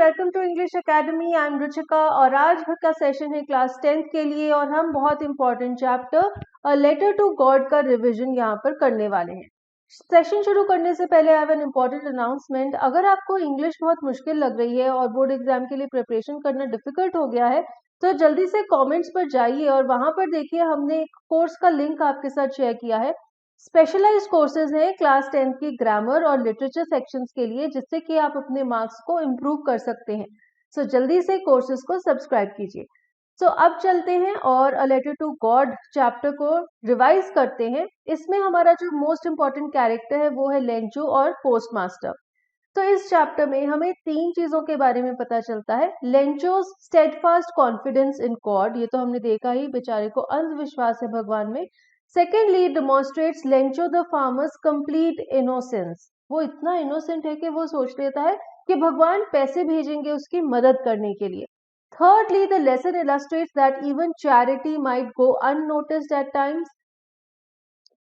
Welcome to English academy. I am Ruchika और आज का सेशन है क्लास 10th के लिए और हम बहुत important chapter a letter to God का रिवीजन यहाँ पर करने वाले हैं। सेशन शुरू करने से पहले I have an important announcement. अगर आपको इंग्लिश बहुत मुश्किल लग रही है और बोर्ड एग्जाम के लिए प्रिपरेशन करना डिफिकल्ट हो गया है तो जल्दी से कमेंट्स पर जाइए और वहां पर देखिए हमने एक कोर्स का लिंक आपके साथ शेयर किया है। स्पेशलाइज्ड कोर्सेज हैं क्लास 10th की ग्रामर और लिटरेचर सेक्शंस के लिए, जिससे कि आप अपने मार्क्स को इम्प्रूव कर सकते हैं। सो जल्दी से कोर्सेज को सब्सक्राइब कीजिए। सो अब चलते हैं और a letter to God chapter को रिवाइज करते हैं। इसमें हमारा जो मोस्ट इंपॉर्टेंट कैरेक्टर है वो है लेंचो और पोस्टमास्टर। तो इस चैप्टर में हमें तीन चीजों के बारे में पता चलता है। लेंचोस स्टेडफास्ट कॉन्फिडेंस इन गॉड, ये तो हमने देखा ही, बेचारे को अंधविश्वास है भगवान में। Secondly demonstrates Lencho the farmers complete innocence, वो इतना इनोसेंट है कि वो सोच लेता है कि भगवान पैसे भेजेंगे उसकी मदद करने के लिए। Thirdly, the lesson illustrates that even charity might go unnoticed at times.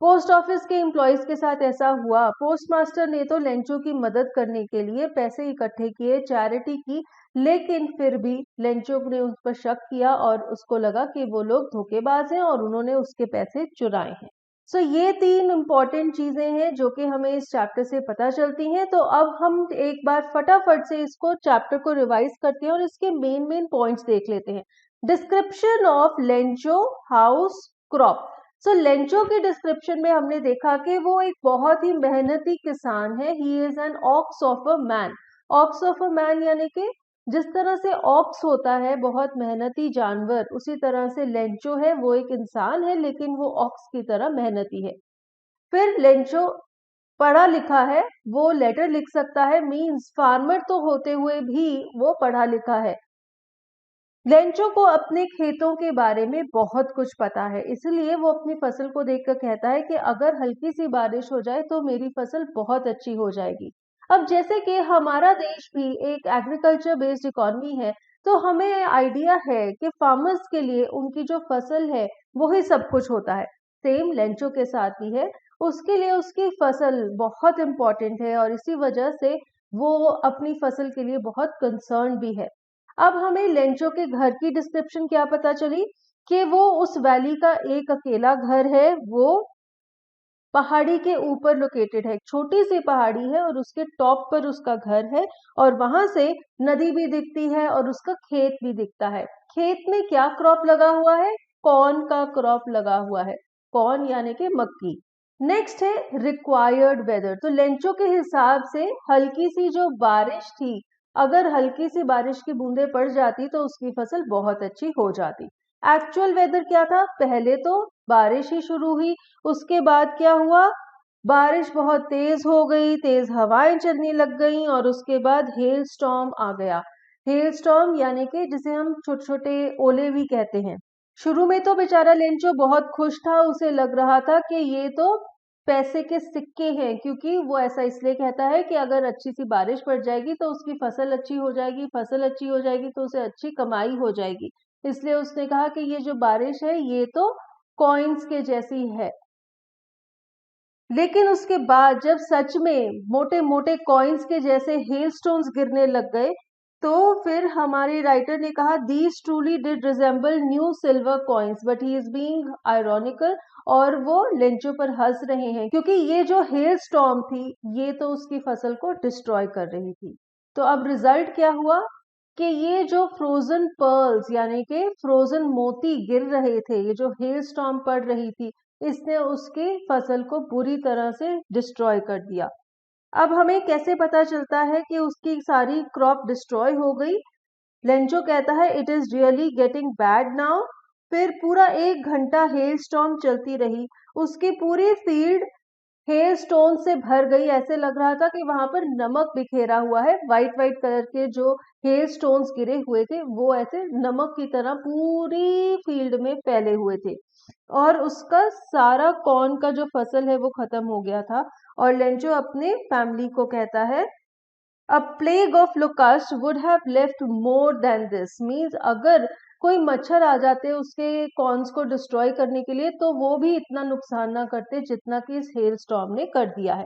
Post office के एम्प्लॉयज के साथ ऐसा हुआ। पोस्टमास्टर ने तो लेंचो की मदद करने के लिए पैसे इकट्ठे किए चैरिटी की, लेकिन फिर भी लेंचो ने उस पर शक किया और उसको लगा कि वो लोग धोखेबाज हैं और उन्होंने उसके पैसे चुराए हैं। सो ये तीन इंपॉर्टेंट चीजें हैं जो कि हमें इस चैप्टर से पता चलती हैं। तो अब हम एक बार फटाफट से इसको चैप्टर को रिवाइज करते हैं और इसके मेन पॉइंट्स देख लेते हैं। Description of Lencho house crop. So Lencho की डिस्क्रिप्शन में हमने देखा कि वो एक बहुत ही मेहनती किसान है। He is an ox of a man. Ox of a man यानी कि जिस तरह से ऑक्स होता है बहुत मेहनती जानवर, उसी तरह से लेंचो है, वो एक इंसान है लेकिन वो ऑक्स की तरह मेहनती है। फिर लेंचो पढ़ा लिखा है, वो लेटर लिख सकता है, मीन्स फार्मर तो होते हुए भी वो पढ़ा लिखा है। लेंचो को अपने खेतों के बारे में बहुत कुछ पता है, इसलिए वो अपनी फसल को देखकर कहता है कि अगर हल्की सी बारिश हो जाए तो मेरी फसल बहुत अच्छी हो जाएगी। अब जैसे कि हमारा देश भी एक एग्रीकल्चर बेस्ड इकोनॉमी है, तो हमें आइडिया है कि फार्मर्स के लिए उनकी जो फसल है वही सब कुछ होता है। सेम लेंचो के साथ भी है, उसके लिए उसकी फसल बहुत इंपॉर्टेंट है और इसी वजह से वो अपनी फसल के लिए बहुत कंसर्न भी है। अब हमें लेंचो के घर की डिस्क्रिप्शन क्या पता चली कि वो उस वैली का एक अकेला घर है, वो पहाड़ी के ऊपर लोकेटेड है, एक छोटी सी पहाड़ी है और उसके टॉप पर उसका घर है और वहां से नदी भी दिखती है और उसका खेत भी दिखता है। खेत में क्या क्रॉप लगा हुआ है? कॉर्न का क्रॉप लगा हुआ है, कॉर्न यानी कि मक्की। नेक्स्ट है रिक्वायर्ड वेदर। तो लेंचो के हिसाब से हल्की सी जो बारिश थी, अगर हल्की सी बारिश की बूंदे पड़ जाती तो उसकी फसल बहुत अच्छी हो जाती। एक्चुअल वेदर क्या था? पहले तो बारिश ही शुरू हुई, उसके बाद क्या हुआ? बारिश बहुत तेज हो गई, तेज हवाएं चलने लग गईं और उसके बाद हेल स्टॉर्म आ गया। हेल स्टॉर्म यानी कि जिसे हम छोटे छोटे ओले भी कहते हैं। शुरू में तो बेचारा लेंचो बहुत खुश था, उसे लग रहा था कि ये तो पैसे के सिक्के हैं, क्योंकि वो ऐसा इसलिए कहता है कि अगर अच्छी सी बारिश पड़ जाएगी तो उसकी फसल अच्छी हो जाएगी, फसल अच्छी हो जाएगी तो उसे अच्छी कमाई हो जाएगी। इसलिए उसने कहा कि ये जो बारिश है ये तो कॉइन्स के जैसी है। लेकिन उसके बाद जब सच में मोटे मोटे कॉइन्स के जैसे हेलस्टोन्स गिरने लग गए तो फिर हमारे राइटर ने कहा these truly did resemble new silver coins but he is being ironical, और वो लेंचो पर हंस रहे हैं क्योंकि ये जो हेल स्टॉर्म थी ये तो उसकी फसल को डिस्ट्रॉय कर रही थी। तो अब रिजल्ट क्या हुआ कि ये जो फ्रोजन पर्ल्स यानी कि फ्रोजन मोती गिर रहे थे, ये जो हेल स्टॉर्म पड़ रही थी, इसने उसकी फसल को बुरी तरह से डिस्ट्रॉय कर दिया। अब हमें कैसे पता चलता है कि उसकी सारी क्रॉप डिस्ट्रॉय हो गई? लेंचो कहता है it is really getting bad now. फिर पूरा 1 घंटा हेल स्टॉर्म चलती रही, उसकी पूरी फील्ड हेल स्टोन से भर गई। ऐसे लग रहा था कि वहां पर नमक बिखेरा हुआ है, व्हाइट व्हाइट कलर के जो हेल स्टोन्स गिरे हुए थे वो ऐसे नमक की तरह पूरी फील्ड में फैले हुए थे और उसका सारा कॉर्न का जो फसल है वो खत्म हो गया था। और लेंचो अपने फैमिली को कहता है अ plague of locust would have left more than this, means अगर कोई मच्छर आ जाते उसके कॉर्न्स को डिस्ट्रॉय करने के लिए, तो वो भी इतना नुकसान ना करते जितना कि इस हेल स्टॉर्म ने कर दिया है।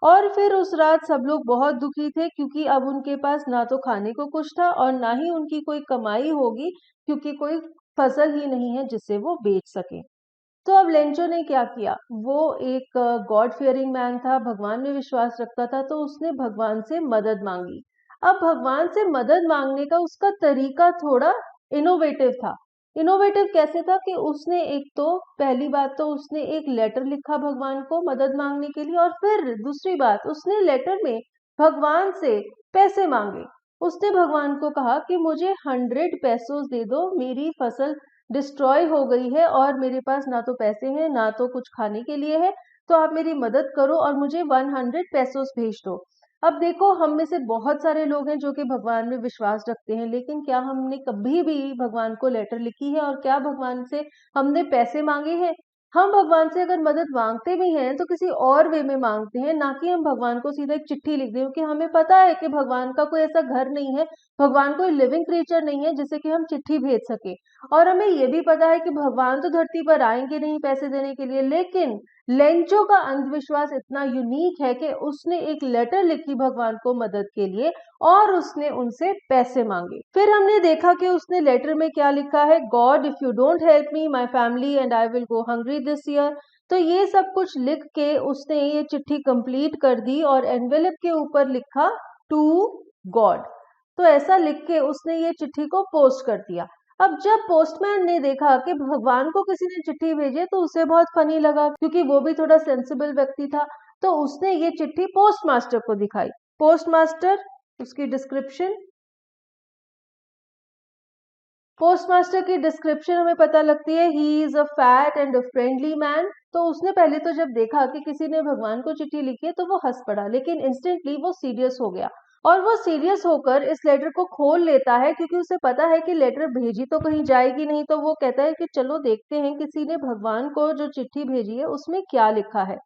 और फिर उस रात सब लोग बहुत दुखी थे, क्योंकि अब उनके पास ना तो खाने को कुछ था और ना ही उनकी कोई कमाई होगी, क्योंकि कोई फसल ही नहीं है जिसे वो बेच सके। तो अब लेंचो ने क्या किया, वो एक गॉड फियरिंग मैन था, भगवान में विश्वास रखता था, तो उसने भगवान से मदद मांगी। अब भगवान से मदद मांगने का उसका तरीका थोड़ा इनोवेटिव था। इनोवेटिव कैसे था कि उसने एक तो पहली बात तो उसने एक लेटर लिखा भगवान को मदद मांगने के लिए, और फिर दूसरी बात उसने लेटर में भगवान से पैसे मांगे। उसने भगवान को कहा कि मुझे 100 पैसों दे दो, मेरी फसल डिस्ट्रॉय हो गई है और मेरे पास ना तो पैसे हैं ना तो कुछ खाने के लिए है, तो आप मेरी मदद करो और मुझे 100 पैसों भेज दो। अब देखो, हम में से बहुत सारे लोग हैं जो कि भगवान में विश्वास रखते हैं, लेकिन क्या हमने कभी भी भगवान को लेटर लिखी है और क्या भगवान से हमने पैसे मांगे हैं? हम भगवान से अगर मदद मांगते भी हैं तो किसी और वे में मांगते हैं, ना कि हम भगवान को सीधा एक चिट्ठी लिख दें, क्योंकि हमें पता है कि भगवान का कोई ऐसा घर नहीं है, भगवान कोई लिविंग क्रिएचर नहीं है जिसे कि हम चिट्ठी भेज सके। और हमें ये भी पता है कि भगवान तो धरती पर आएंगे नहीं पैसे देने के लिए, लेकिन लेंचो का अंधविश्वास इतना यूनिक है कि उसने एक लेटर लिखी भगवान को मदद के लिए और उसने उनसे पैसे मांगे। फिर हमने देखा कि उसने लेटर में क्या लिखा है, God if you don't help me my family and I will go hungry this year. तो ये सब कुछ लिख के उसने ये चिट्ठी कंप्लीट कर दी और एनवेलप के ऊपर लिखा टू गॉड। तो ऐसा लिख के उसने ये चिट्ठी को पोस्ट कर दिया। अब जब पोस्टमैन ने देखा कि भगवान को किसी ने चिट्ठी भेजी है, तो उसे बहुत फनी लगा, क्योंकि वो भी थोड़ा सेंसिबल व्यक्ति था। तो उसने ये चिट्ठी पोस्ट मास्टर को दिखाई। पोस्ट मास्टर, उसकी डिस्क्रिप्शन, पोस्ट मास्टर की डिस्क्रिप्शन हमें पता लगती है, he is a fat and a friendly man. तो उसने पहले तो जब देखा कि किसी ने भगवान को चिट्ठी लिखी है तो वो हंस पड़ा, लेकिन इंस्टेंटली वो सीरियस हो गया और वो सीरियस होकर इस लेटर को खोल लेता है, क्योंकि उसे पता है कि लेटर भेजी तो कहीं जाएगी नहीं। तो वो कहता है कि चलो देखते हैं किसी ने भगवान को जो चिट्ठी भेजी है उसमें क्या लिखा है।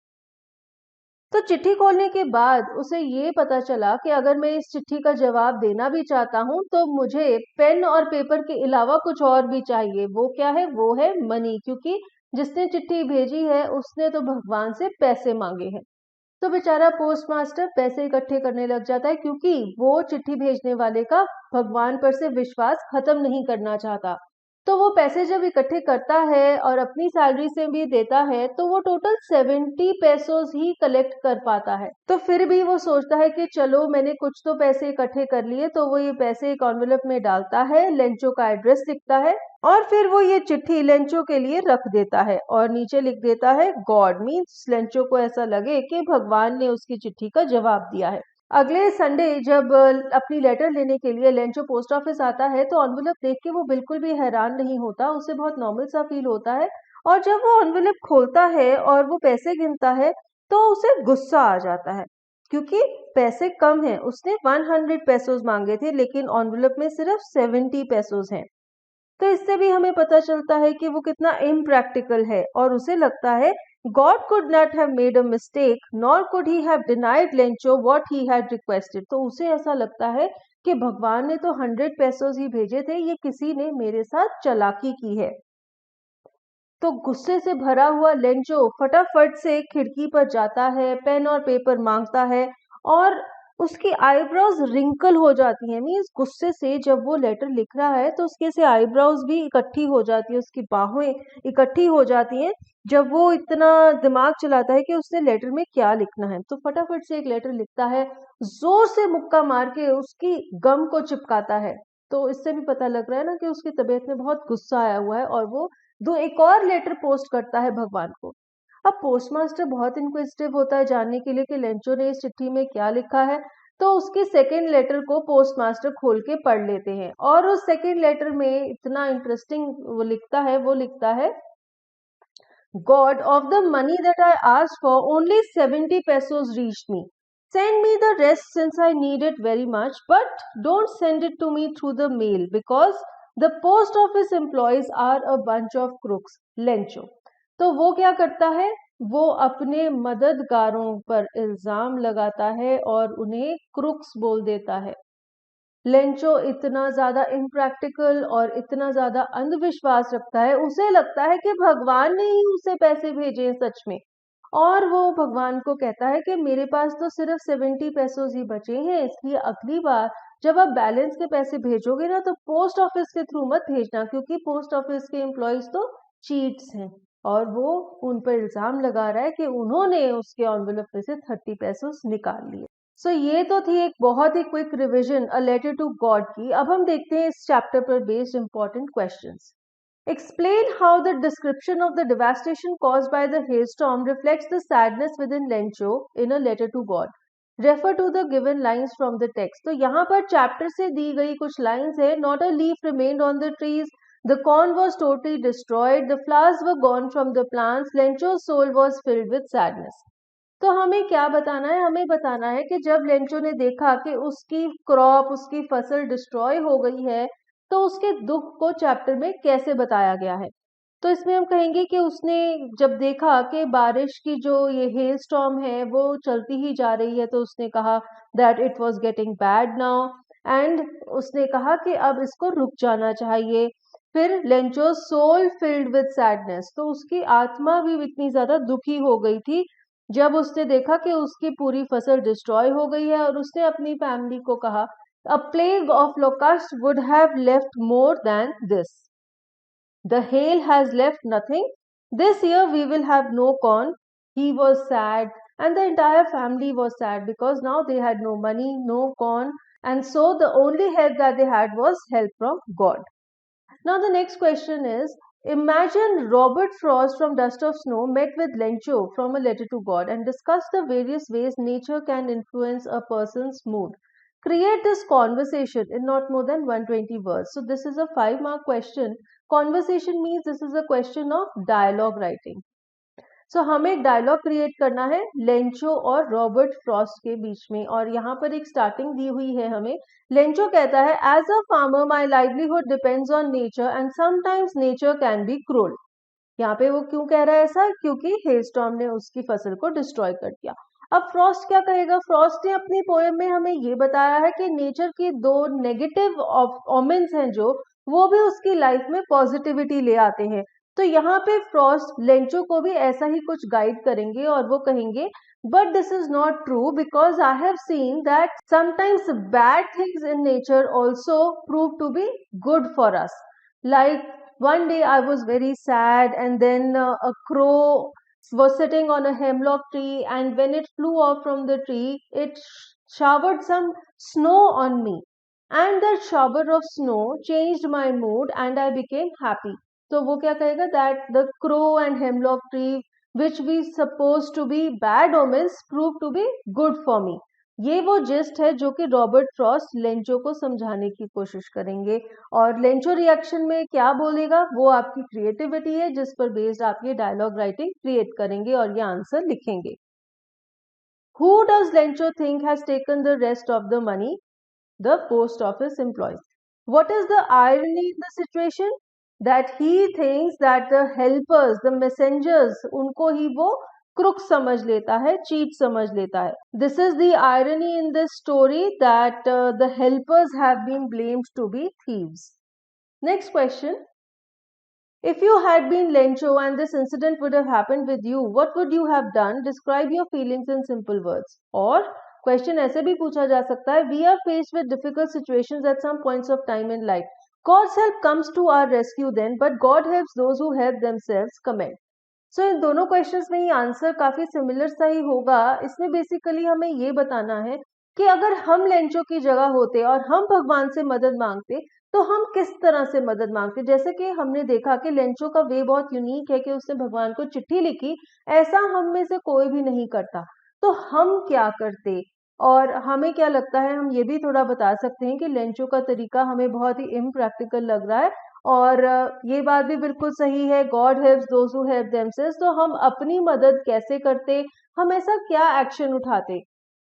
तो चिट्ठी खोलने के बाद उसे ये पता चला कि अगर मैं इस चिट्ठी का जवाब देना भी चाहता हूँ तो मुझे पेन और पेपर के अलावा कुछ और भी चाहिए। वो क्या है? वो है मनी, क्योंकि जिसने चिट्ठी भेजी है उसने तो भगवान से पैसे मांगे हैं। तो बेचारा पोस्ट मास्टर पैसे इकट्ठे करने लग जाता है, क्योंकि वो चिट्ठी भेजने वाले का भगवान पर से विश्वास खत्म नहीं करना चाहता। तो वो पैसे जब इकट्ठे करता है और अपनी सैलरी से भी देता है, तो वो टोटल 70 पैसों ही कलेक्ट कर पाता है। तो फिर भी वो सोचता है कि चलो मैंने कुछ तो पैसे इकट्ठे कर लिए, तो वो ये पैसे एक एनवेलप में डालता है, लेंचो का एड्रेस लिखता है और फिर वो ये चिट्ठी लेंचो के लिए रख देता है और नीचे लिख देता है गॉड, मीन्स लेंचो को ऐसा लगे कि भगवान ने उसकी चिट्ठी का जवाब दिया है। अगले संडे जब अपनी लेटर लेने के लिए लेंचो पोस्ट ऑफिस आता है, तो एनवेलप देख के वो बिल्कुल भी हैरान नहीं होता, उसे बहुत नॉर्मल सा फील होता है। और जब वो एनवेलप खोलता है और वो पैसे गिनता है, तो उसे गुस्सा आ जाता है, क्योंकि पैसे कम हैं। उसने 100 पैसों मांगे थे, लेकिन एनवेलप में सिर्फ 70 पैसों हैं। तो इससे भी हमें पता चलता है कि वो कितना इम्प्रैक्टिकल है, और उसे लगता है God could not have made a mistake, nor could he have denied Lencho what he had requested। तो उसे ऐसा लगता है कि भगवान ने तो 100 पैसों ही भेजे थे, ये किसी ने मेरे साथ चालाकी की है। तो गुस्से से भरा हुआ लेंचो फटाफट से खिड़की पर जाता है, पेन और पेपर मांगता है और उसकी आईब्रोज रिंकल हो जाती हैं। मीन्स गुस्से से जब वो लेटर लिख रहा है तो उसके से आईब्रोज भी इकट्ठी हो जाती है, उसकी बाहें इकट्ठी हो जाती हैं जब वो इतना दिमाग चलाता है कि उसने लेटर में क्या लिखना है। तो फटाफट से एक लेटर लिखता है, जोर से मुक्का मार के उसकी गम को चिपकाता है। तो इससे भी पता लग रहा है ना कि उसकी तबीयत में बहुत गुस्सा आया हुआ है, और वो एक और लेटर पोस्ट करता है भगवान को। अब पोस्टमास्टर बहुत इंक्विजिटिव होता है जानने के लिए कि लेंचो ने इस चिट्ठी में क्या लिखा है। तो उसकी सेकेंड लेटर को पोस्टमास्टर खोल के पढ़ लेते हैं, और उस सेकेंड लेटर में इतना इंटरेस्टिंग वो लिखता है, God, of the money that I asked for, only 70 pesos reached me. Send me the rest since I need it very much, but don't send it to me through the mail because the post office employees are a bunch of crooks. Lencho तो वो क्या करता है, वो अपने मददगारों पर इल्जाम लगाता है और उन्हें क्रुक्स बोल देता है। लेंचो इतना ज्यादा इम्प्रैक्टिकल और इतना ज्यादा अंधविश्वास रखता है, उसे लगता है कि भगवान ने ही उसे पैसे भेजे हैं सच में। और वो भगवान को कहता है कि मेरे पास तो सिर्फ 70 पैसों ही बचे हैं, इसलिए अगली बार जब आप बैलेंस के पैसे भेजोगे ना तो पोस्ट ऑफिस के थ्रू मत भेजना, क्योंकि पोस्ट ऑफिस के एम्प्लॉयज तो चीट्स हैं। और वो उन पर इल्जाम लगा रहा है कि उन्होंने उसके एनवेलप में से 30 पैसे निकाल लिए। सो ये तो थी एक बहुत ही quick revision a letter to God की। अब हम देखते हैं इस चैप्टर पर based important questions. Explain how the description of the devastation caused by the hailstorm reflects the sadness within Lencho in a letter to God. Refer to the given lines from the text. तो यहाँ पर chapter से दी गई कुछ lines है। Not a leaf remained on the trees. The corn was totally destroyed. The flowers were gone from the plants. Lencho's soul was filled with sadness. तो हमें क्या बताना है? हमें बताना है कि जब लेंचो ने देखा कि उसकी क्रॉप, उसकी फसल डिस्ट्रॉय हो गई है, तो उसके दुख को चैप्टर में कैसे बताया गया है। तो इसमें हम कहेंगे कि उसने जब देखा कि बारिश की जो ये हेल स्टॉर्म है वो चलती ही जा रही है, तो उसने कहा that it was getting bad now, and उसने कहा कि अब इसको रुक जाना चाहिए। फिर Lencho soul filled with sadness, तो उसकी आत्मा भी इतनी ज्यादा दुखी हो गई थी जब उसने देखा कि उसकी पूरी फसल डिस्ट्रॉय हो गई है। और उसने अपनी फैमिली को कहा, A plague of locusts would have left more than this. The hail has left nothing. This year we will have no corn. He was sad, and the entire family was sad because now they had no money, no corn, and so the only help that they had was help from God. Now the next question is, imagine Robert Frost from Dust of Snow met with Lencho from a letter to God and discussed the various ways nature can influence a person's mood. Create this conversation in not more than 120 words. So this is a 5-mark question. Conversation means this is a question of dialogue writing. So हमें एक dialogue create करना है Lencho और Robert Frost के बीच में। और यहाँ पर एक स्टार्टिंग दी हुई है हमें। लेंचो कहता है, as a farmer my livelihood depends on nature and sometimes nature can be cruel. यहाँ पे वो क्यों कह रहा है ऐसा? क्योंकि हेलस्टॉर्म ने उसकी फसल को डिस्ट्रॉय कर दिया। अब फ्रॉस्ट क्या कहेगा? फ्रॉस्ट ने अपनी पोएम में हमें ये बताया है कि नेचर की दो नेगेटिव ओमेंस हैं जो वो भी उसकी लाइफ में पॉजिटिविटी ले आते हैं। तो यहाँ पे फ्रॉस्ट लेंचो को भी ऐसा ही कुछ गाइड करेंगे और वो कहेंगे, but this is not true because I have seen that sometimes bad things in nature also prove to be good for us. Like one day I was very sad, and then a crow was sitting on a hemlock tree, and when it flew off from the tree, it showered some snow on me, and that shower of snow changed my mood and I became happy. So वो क्या कहेगा? That the crow and hemlock tree which we supposed to be bad omens proved to be good for me. ये वो gist है जो कि Robert Frost Lencho को समझाने की कोशिश करेंगे। और लेंचो रिएक्शन में क्या बोलेगा वो आपकी क्रिएटिविटी है, जिस पर बेस्ड आप ये डायलॉग राइटिंग क्रिएट करेंगे और ये आंसर लिखेंगे। Who does Lencho think has taken the rest of the money? The post office employees. What is the irony in the situation? That he thinks that the helpers, the messengers, उनको ही वो crook समझ लेता है, cheat समझ लेता है। This is the irony in this story that the helpers have been blamed to be thieves. Next question. If you had been Lencho and this incident would have happened with you, what would you have done? Describe your feelings in simple words. और question ऐसे भी पूछा जा सकता है, we are faced with difficult situations at some points of time in life. God's help comes to our rescue then, but God helps those who help themselves. Comment. सो इन दोनों questions में ये आंसर काफी सिमिलर सा ही होगा। इसमें basically हमें ये बताना है कि अगर हम लेंचो की जगह होते और हम भगवान से मदद मांगते तो हम किस तरह से मदद मांगते। जैसे कि हमने देखा कि लेंचो का वे बहुत यूनिक है कि उसने भगवान को चिट्ठी लिखी, ऐसा हम में से कोई भी नहीं करता। तो हम क्या करते और हमें क्या लगता है, हम ये भी थोड़ा बता सकते हैं कि लेंचो का तरीका हमें बहुत ही इम्प्रैक्टिकल लग रहा है और ये बात भी बिल्कुल सही है, God helps those who help themselves. तो हम अपनी मदद कैसे करते, हम ऐसा क्या एक्शन उठाते।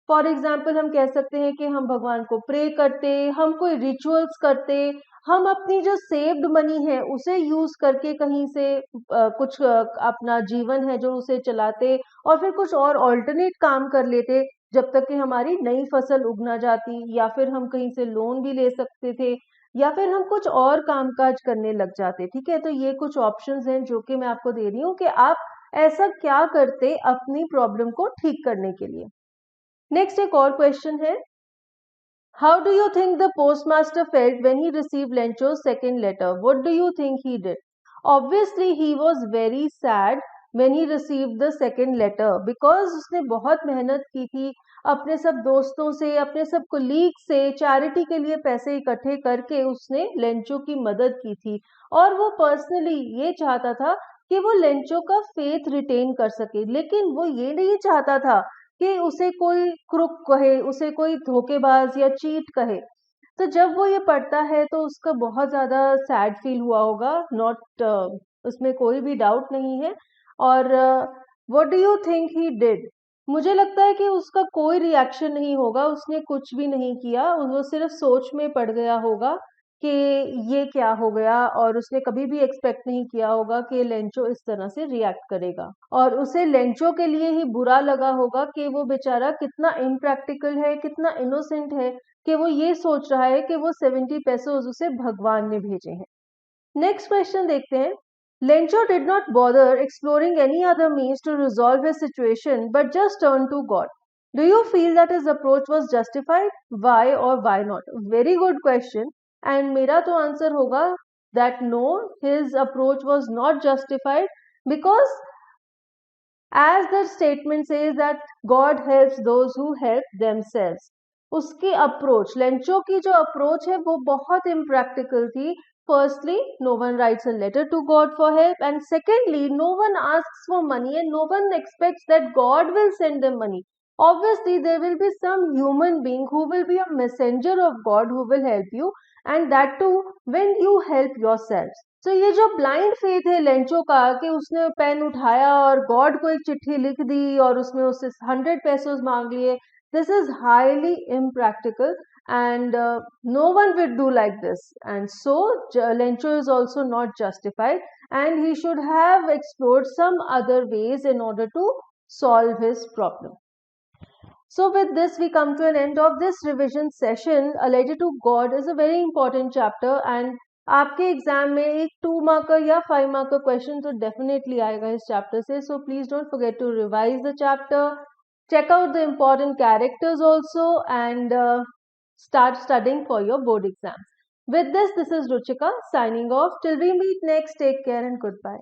फॉर एग्जाम्पल हम कह सकते हैं कि हम भगवान को प्रे करते, हम कोई रिचुअल्स करते, हम अपनी जो सेव्ड मनी है उसे यूज करके कहीं से कुछ अपना जीवन है जो उसे चलाते और फिर कुछ और ऑल्टरनेट काम कर लेते जब तक कि हमारी नई फसल उग ना जाती, या फिर हम कहीं से लोन भी ले सकते थे, या फिर हम कुछ और कामकाज करने लग जाते। ठीक है, तो ये कुछ ऑप्शंस हैं जो कि मैं आपको दे रही हूँ कि आप ऐसा क्या करते अपनी प्रॉब्लम को ठीक करने के लिए। नेक्स्ट एक और क्वेश्चन है, How do you think the postmaster felt when he received Lencho's second letter? What do you think he did? Obviously, he was very sad when he received the second letter because उसने बहुत मेहनत की थी, अपने सब दोस्तों से, अपने सब कोलीग से चैरिटी के लिए पैसे इकट्ठे करके उसने लेंचो की मदद की थी, और वो पर्सनली ये चाहता था कि वो लेंचो का फेथ रिटेन कर सके, लेकिन वो ये नहीं चाहता था कि उसे कोई क्रुक कहे, उसे कोई धोखेबाज या चीट कहे। तो जब वो ये पढ़ता है तो उसका बहुत ज़्यादा सैड फील हुआ होगा, नॉट उसमें कोई भी डाउट नहीं है। और what do you think he did? मुझे लगता है कि उसका कोई रिएक्शन नहीं होगा, उसने कुछ भी नहीं किया, वो सिर्फ सोच में पड़ गया होगा कि ये क्या हो गया, और उसने कभी भी एक्सपेक्ट नहीं किया होगा कि लेंचो इस तरह से रिएक्ट करेगा, और उसे लेंचो के लिए ही बुरा लगा होगा कि वो बेचारा कितना इम्प्रैक्टिकल है, कितना इनोसेंट है कि वो ये सोच रहा है कि वो 70 पेसोज उसे भगवान ने भेजे हैं। नेक्स्ट क्वेश्चन देखते हैं। Lencho did not bother exploring any other means to resolve his situation but just turned to God. Do you feel that his approach was justified? Why or why not? Very good question. And मेरा तो answer होगा that no, his approach was not justified, because as the statement says that God helps those who help themselves. उसकी approach, Lencho की जो approach है वो बहुत impractical थी। Firstly, no one writes a letter to God for help, and secondly, no one asks for money and no one expects that God will send them money. Obviously, there will be some human being who will be a messenger of God who will help you, and that too when you help yourselves. तो ये जो blind faith है Lencho का कि उसने pen उठाया और God को एक चिट्ठी लिख दी और उसमें उससे 100 पेसोज मांग लिए, this is highly impractical and no one would do like this, and so Lencho is also not justified, and he should have explored some other ways in order to solve his problem. So with this we come to an end of this revision session. A letter to God is a very important chapter, and आपके exam में एक 2 marker या 5 marker question तो definitely आएगा इस chapter से, so please don't forget to revise the chapter, check out the important characters also, and start studying for your board exams. With this is Ruchika signing off. Till we meet next, take care and goodbye.